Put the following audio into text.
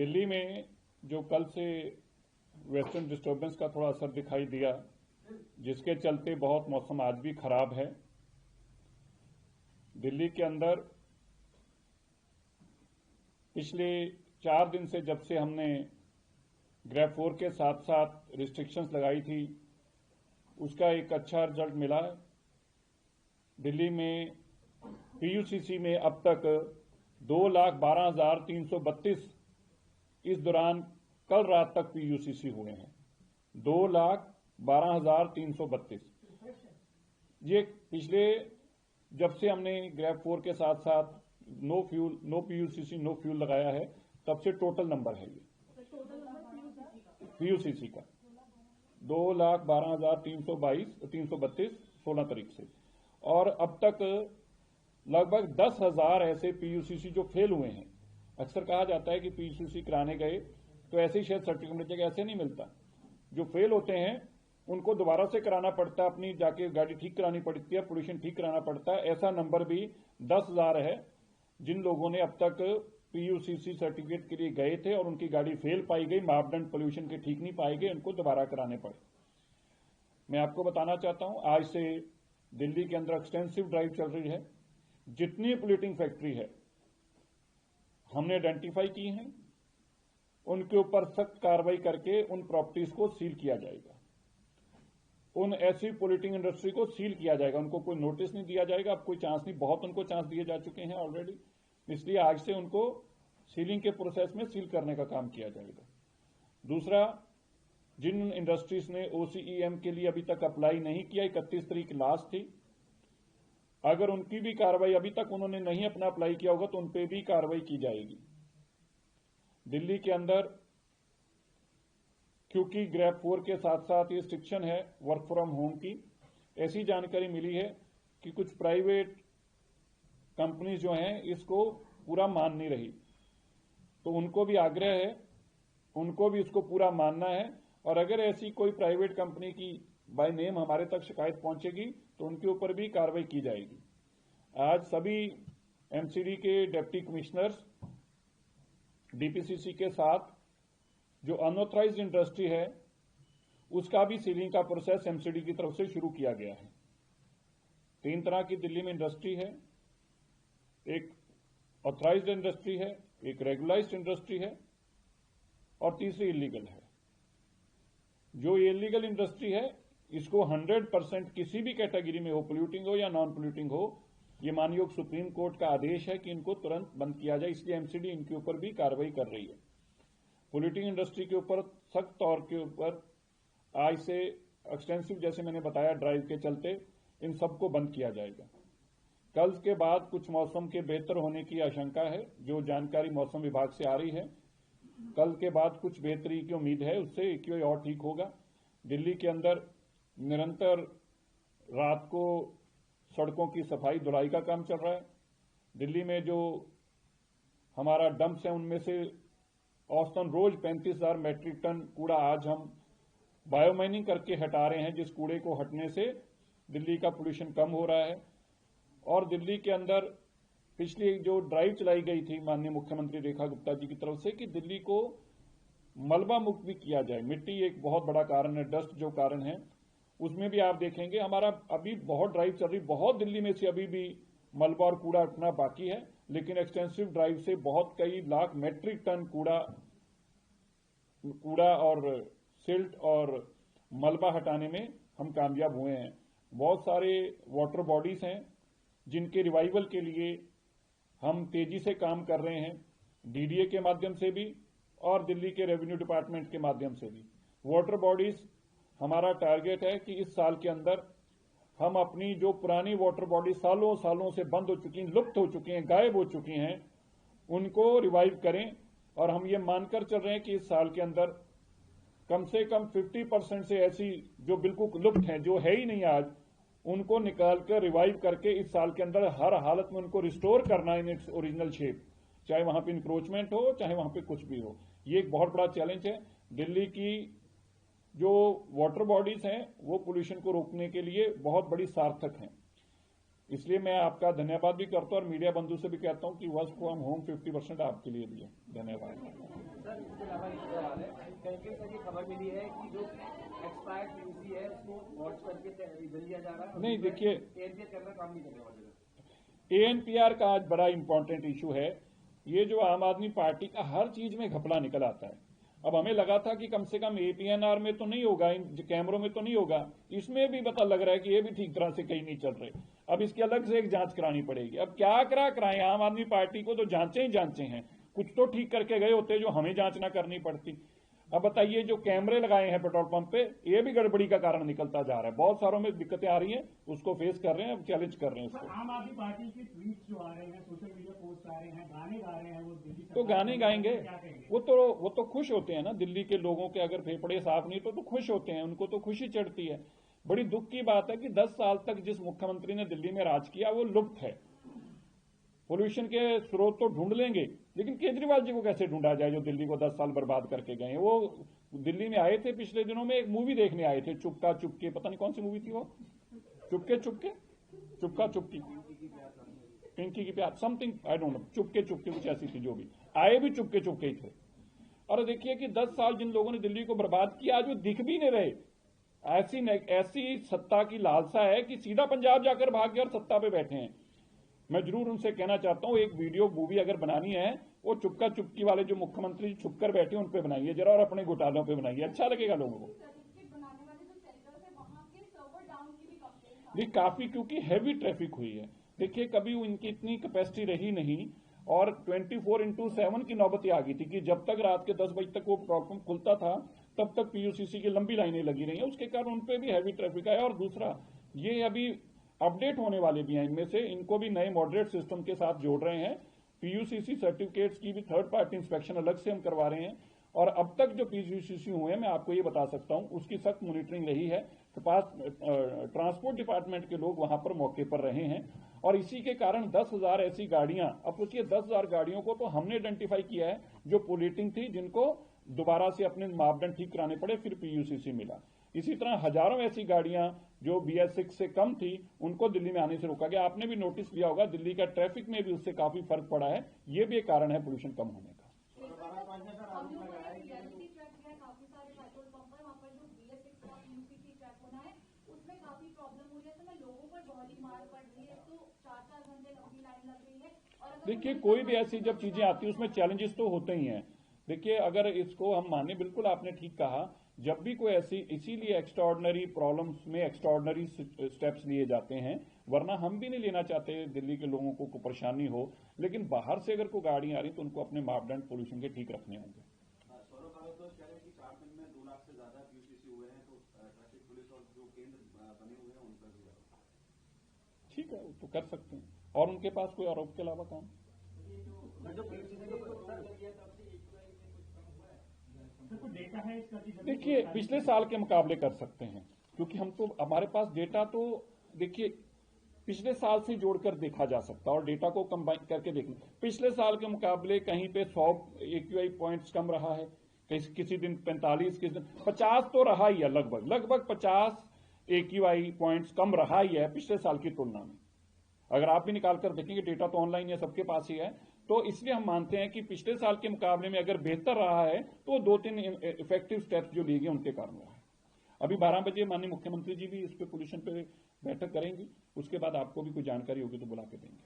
दिल्ली में जो कल से वेस्टर्न डिस्टर्बेंस का थोड़ा असर दिखाई दिया, जिसके चलते बहुत मौसम आज भी खराब है। दिल्ली के अंदर पिछले 4 दिन से जब से हमने ग्रेड 4 के साथ साथ रिस्ट्रिक्शंस लगाई थी, उसका एक अच्छा रिजल्ट मिला। दिल्ली में पीयूसीसी में अब तक 2,12,332 इस दौरान कल रात तक पीयूसीसी हुए हैं। 2,12,332 ये पिछले जब से हमने ग्रेड 4 के साथ साथ नो पीयूसीसी नो फ्यूल लगाया है तब से टोटल नंबर है ये पीयूसीसी का 2,12,332 16 तारीख से। और अब तक लगभग 10,000 ऐसे पीयूसीसी जो फेल हुए हैं। अक्सर कहा जाता है कि पीयूसीसी कराने गए तो ऐसे ही शायद सर्टिफिकेट मिल जाएगा, ऐसे नहीं मिलता। जो फेल होते हैं उनको दोबारा से कराना पड़ता है, अपनी जाके गाड़ी ठीक करानी पड़ती है, पोल्यूशन ठीक कराना पड़ता है। ऐसा नंबर भी 10,000 है जिन लोगों ने अब तक पीयूसीसी सर्टिफिकेट के लिए गए थे और उनकी गाड़ी फेल पाई गई, मापदंड पोल्यूशन के ठीक नहीं पाए गए, उनको दोबारा कराने पड़े। मैं आपको बताना चाहता हूं, आज से दिल्ली के अंदर एक्सटेंसिव ड्राइव चल रही है। जितनी पोल्यूटिंग फैक्ट्री है हमने आइडेंटिफाई की हैं, उनके ऊपर सख्त कार्रवाई करके उन प्रॉपर्टीज को सील किया जाएगा। उन ऐसी पोल्यूटिंग इंडस्ट्री को सील किया जाएगा, उनको कोई नोटिस नहीं दिया जाएगा। अब कोई चांस नहीं, बहुत उनको चांस दिए जा चुके हैं ऑलरेडी, इसलिए आज से उनको सीलिंग के प्रोसेस में सील करने का काम किया जाएगा। दूसरा, जिन इंडस्ट्रीज ने ओसीईएम के लिए अभी तक अप्लाई नहीं किया, 31 तारीख लास्ट थी, अगर उनकी भी कार्रवाई अभी तक उन्होंने नहीं अपना अप्लाई किया होगा तो उन पर भी कार्रवाई की जाएगी। दिल्ली के अंदर क्योंकि ग्रेड 4 के साथ साथ ये रिस्ट्रिक्शन है वर्क फ्रॉम होम की, ऐसी जानकारी मिली है कि कुछ प्राइवेट कंपनी जो हैं इसको पूरा मान नहीं रही, तो उनको भी आग्रह है, उनको भी इसको पूरा मानना है। और अगर ऐसी कोई प्राइवेट कंपनी की बाय नेम हमारे तक शिकायत पहुंचेगी तो उनके ऊपर भी कार्रवाई की जाएगी। आज सभी एमसीडी के डिप्टी कमिश्नर्स डीपीसीसी के साथ जो अनऑथराइज्ड इंडस्ट्री है उसका भी सीलिंग का प्रोसेस एमसीडी की तरफ से शुरू किया गया है। 3 तरह की दिल्ली में इंडस्ट्री है, एक ऑथराइज्ड इंडस्ट्री है, एक रेगुलाइज्ड इंडस्ट्री है और तीसरी इलीगल है। जो इलीगल इंडस्ट्री है इसको 100% किसी भी कैटेगरी में हो, पोल्यूटिंग हो या नॉन पोल्यूटिंग हो, ये माननीय सुप्रीम कोर्ट का आदेश है कि इनको तुरंत बंद किया जाए, इसलिए एमसीडी इनके ऊपर भी कार्रवाई कर रही है। पोल्यूटिंग इंडस्ट्री के ऊपर सख्त तौर के ऊपर आज से एक्सटेंसिव, जैसे मैंने बताया, ड्राइव के चलते इन सबको बंद किया जाएगा। कल के बाद कुछ मौसम के बेहतर होने की आशंका है, जो जानकारी मौसम विभाग से आ रही है। कल के बाद कुछ बेहतरी की उम्मीद है, उससे एक्यूआई और ठीक होगा। दिल्ली के अंदर निरंतर रात को सड़कों की सफाई धुलाई का काम चल रहा है। दिल्ली में जो हमारा डंप्स है उनमें से औसतन रोज 35,000 मैट्रिक टन कूड़ा आज हम बायोमाइनिंग करके हटा रहे हैं, जिस कूड़े को हटने से दिल्ली का पोल्यूशन कम हो रहा है। और दिल्ली के अंदर पिछली जो ड्राइव चलाई गई थी माननीय मुख्यमंत्री रेखा गुप्ता जी की तरफ से कि दिल्ली को मलबा मुक्त भी किया जाए। मिट्टी एक बहुत बड़ा कारण है, डस्ट जो कारण है, उसमें भी आप देखेंगे हमारा अभी बहुत ड्राइव चल रही, बहुत दिल्ली में से अभी भी मलबा और कूड़ा उठना बाकी है, लेकिन एक्सटेंसिव ड्राइव से बहुत कई लाख मैट्रिक टन कूड़ा और सिल्ट और मलबा हटाने में हम कामयाब हुए हैं। बहुत सारे वाटर बॉडीज हैं जिनके रिवाइवल के लिए हम तेजी से काम कर रहे हैं, डीडीए के माध्यम से भी और दिल्ली के रेवेन्यू डिपार्टमेंट के माध्यम से भी। वाटर बॉडीज हमारा टारगेट है कि इस साल के अंदर हम अपनी जो पुरानी वाटर बॉडी सालों सालों से बंद हो चुकी हैं, लुप्त हो चुकी हैं, गायब हो चुकी हैं, उनको रिवाइव करें। और हम ये मानकर चल रहे हैं कि इस साल के अंदर कम से कम 50% से ऐसी जो बिल्कुल लुप्त हैं, जो है ही नहीं आज, उनको निकालकर रिवाइव करके इस साल के अंदर हर हालत में उनको रिस्टोर करना इन इट्स ओरिजिनल शेप, चाहे वहां पे इंक्रोचमेंट हो, चाहे वहां पे कुछ भी हो। ये एक बहुत बड़ा चैलेंज है। दिल्ली की जो वाटर बॉडीज हैं वो पोल्यूशन को रोकने के लिए बहुत बड़ी सार्थक हैं। इसलिए मैं आपका धन्यवाद भी करता हूं और मीडिया बंधु से भी कहता हूं कि वर्क फ्रॉम होम 50% आपके लिए भी है। धन्यवाद। सर इसके अलावा एक सवाल है, कहीं तक ये खबर मिली है कि जो एक्सपायर्ड पीयूसी है उसको वॉच करके जल दिया जा रहा है। नहीं, देखिए एएनपीआर कैमरा काम नहीं करने वाले। एएनपीआर का आज बड़ा इंपॉर्टेंट इशू है। ये जो आम आदमी पार्टी का हर चीज में घपला निकल आता है। अब हमें लगा था कि कम से कम एपीएनआर में तो नहीं होगा, इन कैमरों में तो नहीं होगा, इसमें भी पता लग रहा है कि ये भी ठीक तरह से कहीं नहीं चल रहे। अब इसकी अलग से एक जांच करानी पड़ेगी। अब क्या कराएं, आम आदमी पार्टी को तो जांचे ही जांचे हैं, कुछ तो ठीक करके गए होते जो हमें जांच ना करनी पड़ती। अब बताइए, जो कैमरे लगाए हैं पेट्रोल पंप पे, ये भी गड़बड़ी का कारण निकलता जा रहा है। बहुत सारों में दिक्कतें आ रही हैं, उसको फेस कर रहे हैं, अब चैलेंज कर रहे हैं उसको। आम आदमी पार्टी के ट्वीट जो आ रहे हैं, सोशल मीडिया पोस्ट आ रहे हैं, गाने गा रहे हैं, वो दिल्ली तो गाने गाएंगे, वो तो खुश होते हैं ना। दिल्ली के लोगों के अगर फेफड़े साफ नहीं तो खुश होते हैं, उनको तो खुशी चढ़ती है। बड़ी दुख की बात है कि 10 साल तक जिस मुख्यमंत्री ने दिल्ली में राज किया वो लुप्त है। पोल्यूशन के स्रोत तो ढूंढ लेंगे, लेकिन केजरीवाल जी को कैसे ढूंढा जाए जो दिल्ली को 10 साल बर्बाद करके गए। वो दिल्ली में आए थे पिछले दिनों में, एक मूवी देखने आए थे, चुपका चुपके, पता नहीं कौन सी मूवी थी वो, चुपके चुपके, चुपका चुपकी, पिंकी की प्यार, something I don't know, Chupke Chupke कुछ ऐसी थी। जो भी आए भी चुपके चुपके ही थे। और देखिए कि 10 साल जिन लोगों ने दिल्ली को बर्बाद किया, आज वो दिख भी नहीं रहे। ऐसी सत्ता की लालसा है कि सीधा पंजाब जाकर भाग गए और सत्ता पे बैठे हैं। मैं जरूर उनसे कहना चाहता हूं, एक वीडियो मूवी अगर बनानी है, वो चुपका चुपकी वाले जो मुख्यमंत्री छुपकर बैठे उन पे बनाइए जरा, और अपने घोटालों पे बनाइए, अच्छा लगेगा लोगों को। जी काफी, क्योंकि हैवी ट्रैफिक हुई है। देखिए कभी इनकी इतनी कैपेसिटी रही नहीं, और 24/7 की नौबतें आ गई थी कि जब तक रात के 10 बजे तक वो प्रॉब्लम खुलता था तब तक पीयूसीसी की लंबी लाइनें लगी रही हैं। उसके कारण उनपे भी हैवी ट्रैफिक आया। और दूसरा, ये अभी अपडेट होने वाले भी हैं, इनमें से इनको भी नए मॉडरेट सिस्टम के साथ जोड़ रहे हैं। पीयूसीसी सर्टिफिकेट्स की भी थर्ड पार्टी इंस्पेक्शन अलग से हम करवा रहे हैं। और अब तक जो पीयूसीसी हुए हैं, मैं आपको ये बता सकता हूं, उसकी सख्त मॉनिटरिंग रही है। तो पास ट्रांसपोर्ट डिपार्टमेंट के लोग वहां पर मौके पर रहे हैं, और इसी के कारण 10,000 ऐसी गाड़ियां, अब सोचिए 10,000 गाड़ियों को तो हमने आइडेंटिफाई किया है जो पोल्यूटिंग थी, जिनको दोबारा से अपने मापदंड ठीक कराने पड़े, फिर पीयूसीसी मिला। इसी तरह हजारों ऐसी गाड़ियां जो BS6 से कम थी, उनको दिल्ली में आने से रोका गया। आपने भी नोटिस किया होगा, दिल्ली का ट्रैफिक में भी उससे काफी फर्क पड़ा है। ये भी एक कारण है पोल्यूशन कम होने का। देखिए कोई भी ऐसी जब चीजें आती है उसमें चैलेंजेस तो होते ही हैं। देखिए अगर इसको हम माने, बिल्कुल आपने ठीक कहा, जब भी कोई ऐसी, इसीलिए एक्स्ट्राऑर्डिनरी प्रॉब्लम्स में एक्स्ट्राऑर्डिनरी स्टेप्स लिए जाते हैं, वरना हम भी नहीं लेना चाहते दिल्ली के लोगों को परेशानी हो। लेकिन बाहर से अगर कोई गाड़ी आ रही तो उनको अपने मापदंड पोल्यूशन के ठीक रखने होंगे। ठीक है, तो कर सकते हैं, और उनके पास कोई आरोप के अलावा काम। देखिए पिछले साल के मुकाबले कर सकते हैं, क्योंकि हम तो, हमारे पास डेटा तो देखिए पिछले साल से जोड़कर देखा जा सकता है, और डेटा को कंबाइन करके देखना। पिछले साल के मुकाबले कहीं पे 100 AQI पॉइंट्स कम रहा है, किसी दिन 45, किसी दिन 50 तो रहा ही है, लगभग 50 AQI पॉइंट्स कम रहा ही है पिछले साल की तुलना में। अगर आप भी निकाल कर देखेंगे, डेटा तो ऑनलाइन है, सबके पास ही है, तो इसलिए हम मानते हैं कि पिछले साल के मुकाबले में अगर बेहतर रहा है तो 2-3 इफेक्टिव स्टेप्स जो लिए गए उनके कारण रहा है। अभी 12 बजे माननीय मुख्यमंत्री जी भी इस पे पोल्यूशन पे बैठक करेंगी, उसके बाद आपको भी कोई जानकारी होगी तो बुला के देंगे।